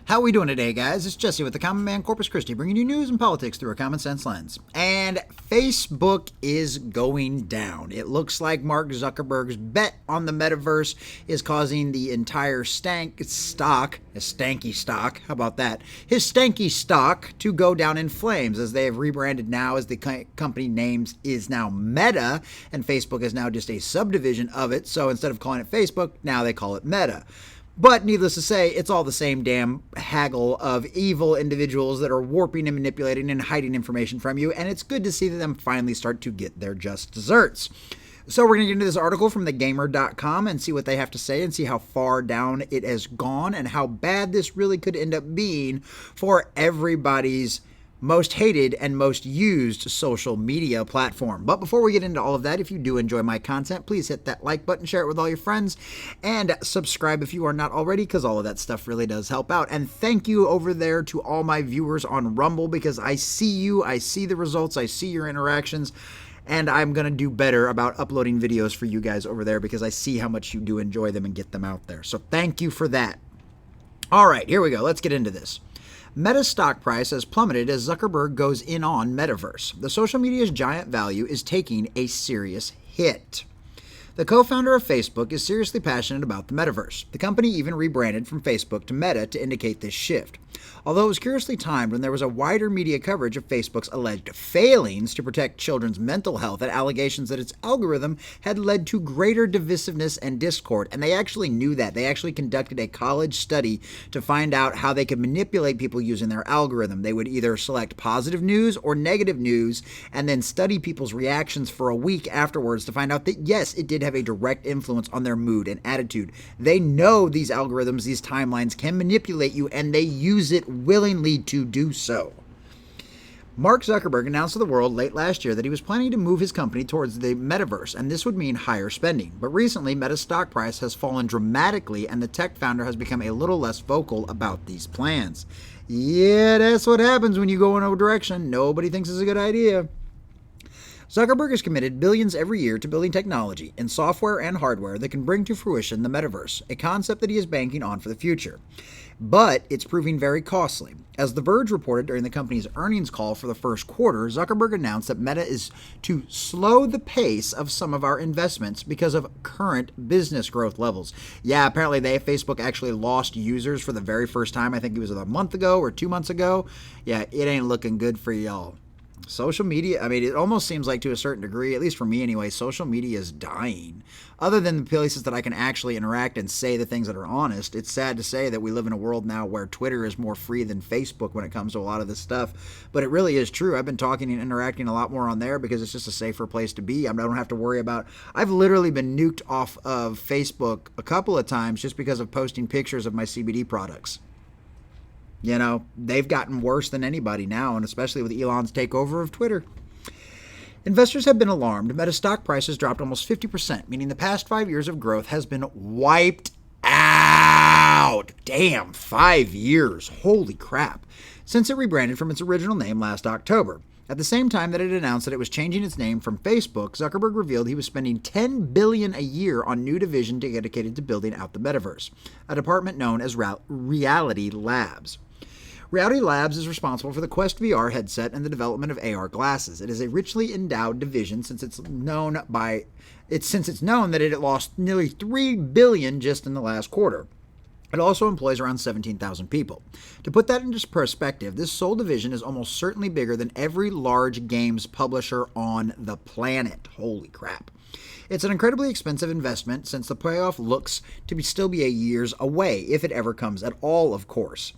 How we doing today, guys? It's Jesse with the Common Man Corpus Christi, bringing you news and politics through a common sense lens. And Facebook is going down. It looks like Mark Zuckerberg's bet on the Metaverse is causing the entire stanky stock, how about that? His stanky stock to go down in flames, as they have rebranded now as the company names is now Meta, and Facebook is now just a subdivision of it. So instead of calling it Facebook, now they call it Meta. But needless to say, it's all the same damn haggle of evil individuals that are warping and manipulating and hiding information from you, and it's good to see them finally start to get their just desserts. So we're going to get into this article from thegamer.com and see what they have to say and see how far down it has gone and how bad this really could end up being for everybody's most hated and most used social media platform. But before we get into all of that, if you do enjoy my content, please hit that like button, share it with all your friends, and subscribe if you are not already, because all of that stuff really does help out. And thank you over there to all my viewers on Rumble, because I see you, I see the results, I see your interactions, and I'm going to do better about uploading videos for you guys over there because I see how much you do enjoy them and get them out there. So thank you for that. All right, here we go. Let's get into this. Meta's stock price has plummeted as Zuckerberg goes in on Metaverse. The social media's giant value is taking a serious hit. The co-founder of Facebook is seriously passionate about the Metaverse. The company even rebranded from Facebook to Meta to indicate this shift. Although it was curiously timed when there was a wider media coverage of Facebook's alleged failings to protect children's mental health and allegations that its algorithm had led to greater divisiveness and discord. And they actually knew that. They actually conducted a college study to find out how they could manipulate people using their algorithm. They would either select positive news or negative news and then study people's reactions for a week afterwards to find out that, yes, it did have a direct influence on their mood and attitude. They know these algorithms, these timelines can manipulate you, and they use it willingly to do so. Mark Zuckerberg announced to the world late last year that he was planning to move his company towards the Metaverse, and this would mean higher spending. But recently, Meta's stock price has fallen dramatically, and the tech founder has become a little less vocal about these plans. Yeah, that's what happens when you go in a direction nobody thinks is a good idea. Zuckerberg has committed billions every year to building technology in software and hardware that can bring to fruition the Metaverse, a concept that he is banking on for the future. But it's proving very costly. As The Verge reported during the company's earnings call for the first quarter, Zuckerberg announced that Meta is to slow the pace of some of our investments because of current business growth levels. Yeah, apparently Facebook actually lost users for the very first time. I think it was a month ago or 2 months ago. Yeah, it ain't looking good for y'all. Social media, I mean, it almost seems like to a certain degree, at least for me anyway, social media is dying. Other than the places that I can actually interact and say the things that are honest, it's sad to say that we live in a world now where Twitter is more free than Facebook when it comes to a lot of this stuff. But it really is true. I've been talking and interacting a lot more on there because it's just a safer place to be. I don't have to worry about, I've literally been nuked off of Facebook a couple of times just because of posting pictures of my CBD products. You know, they've gotten worse than anybody now, and especially with Elon's takeover of Twitter. Investors have been alarmed. Meta's stock price has dropped almost 50%, meaning the past 5 years of growth has been wiped out. Damn, 5 years. Holy crap. Since it rebranded from its original name last October. At the same time that it announced that it was changing its name from Facebook, Zuckerberg revealed he was spending $10 billion a year on new division dedicated to building out the Metaverse, a department known as Reality Labs. Reality Labs is responsible for the Quest VR headset and the development of AR glasses. It is a richly endowed division since it's known that it lost nearly $3 billion just in the last quarter. It also employs around 17,000 people. To put that into perspective, this sole division is almost certainly bigger than every large games publisher on the planet. Holy crap. It's an incredibly expensive investment since the payoff looks to still be a years away, if it ever comes at all, of course.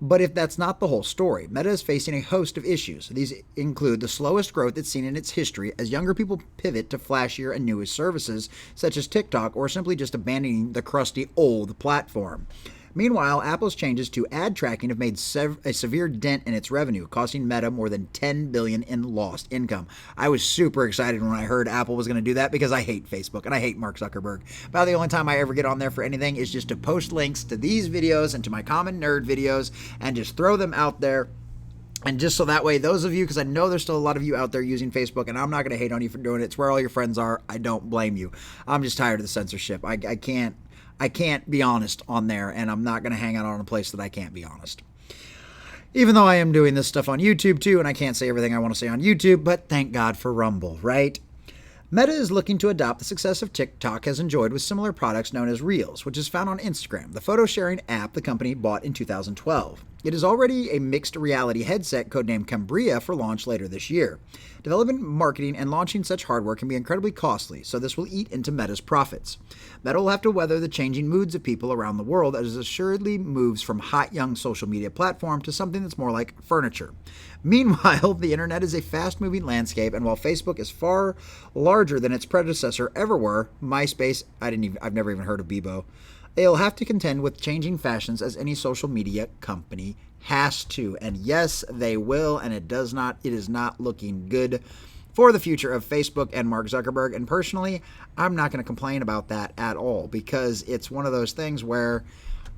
But if that's not the whole story, Meta is facing a host of issues. These include the slowest growth it's seen in its history as younger people pivot to flashier and newest services, such as TikTok, or simply just abandoning the crusty old platform. Meanwhile, Apple's changes to ad tracking have made a severe dent in its revenue, costing Meta more than $10 billion in lost income. I was super excited when I heard Apple was going to do that because I hate Facebook and I hate Mark Zuckerberg. About the only time I ever get on there for anything is just to post links to these videos and to my Common Nerd videos and just throw them out there. And just so that way, those of you, because I know there's still a lot of you out there using Facebook, and I'm not going to hate on you for doing it. It's where all your friends are. I don't blame you. I'm just tired of the censorship. I can't. I can't be honest on there, and I'm not going to hang out on a place that I can't be honest. Even though I am doing this stuff on YouTube too, and I can't say everything I want to say on YouTube, but thank God for Rumble, right? Meta is looking to adopt the success of TikTok has enjoyed with similar products known as Reels, which is found on Instagram, the photo-sharing app the company bought in 2012. It is already a mixed reality headset codenamed Cambria for launch later this year. Developing, marketing, and launching such hardware can be incredibly costly, so this will eat into Meta's profits. Meta will have to weather the changing moods of people around the world as it assuredly moves from hot young social media platform to something that's more like furniture. Meanwhile, the internet is a fast-moving landscape, and while Facebook is far larger than its predecessor ever were, MySpace, I've never even heard of Bebo, they'll have to contend with changing fashions as any social media company has to. And yes, they will, and it is not looking good for the future of Facebook and Mark Zuckerberg. And personally, I'm not going to complain about that at all, because it's one of those things where,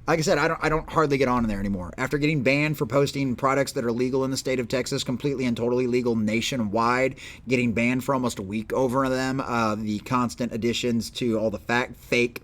like I said, I don't hardly get on there anymore. After getting banned for posting products that are legal in the state of Texas, completely and totally legal nationwide, getting banned for almost a week over them, the constant additions to all the fake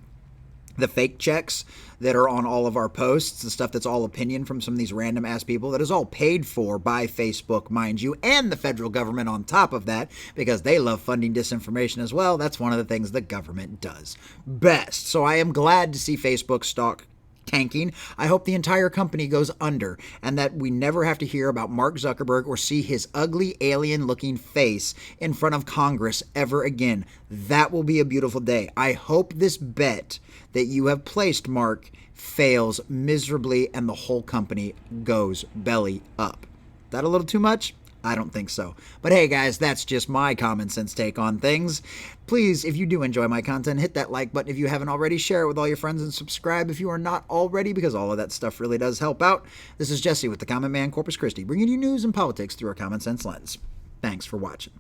checks that are on all of our posts, the stuff that's all opinion from some of these random ass people, that is all paid for by Facebook, mind you, and the federal government on top of that, because they love funding disinformation as well. That's one of the things the government does best. So I am glad to see Facebook stock tanking. I hope the entire company goes under, and that we never have to hear about Mark Zuckerberg or see his ugly alien-looking face in front of Congress ever again. That will be a beautiful day. I hope this bet that you have placed, Mark, fails miserably and the whole company goes belly up. That a little too much? I don't think so. But hey guys, that's just my common sense take on things. Please, if you do enjoy my content, hit that like button if you haven't already, share it with all your friends, and subscribe if you are not already, because all of that stuff really does help out. This is Jesse with the Common Man Corpus Christi, bringing you news and politics through a common sense lens. Thanks for watching.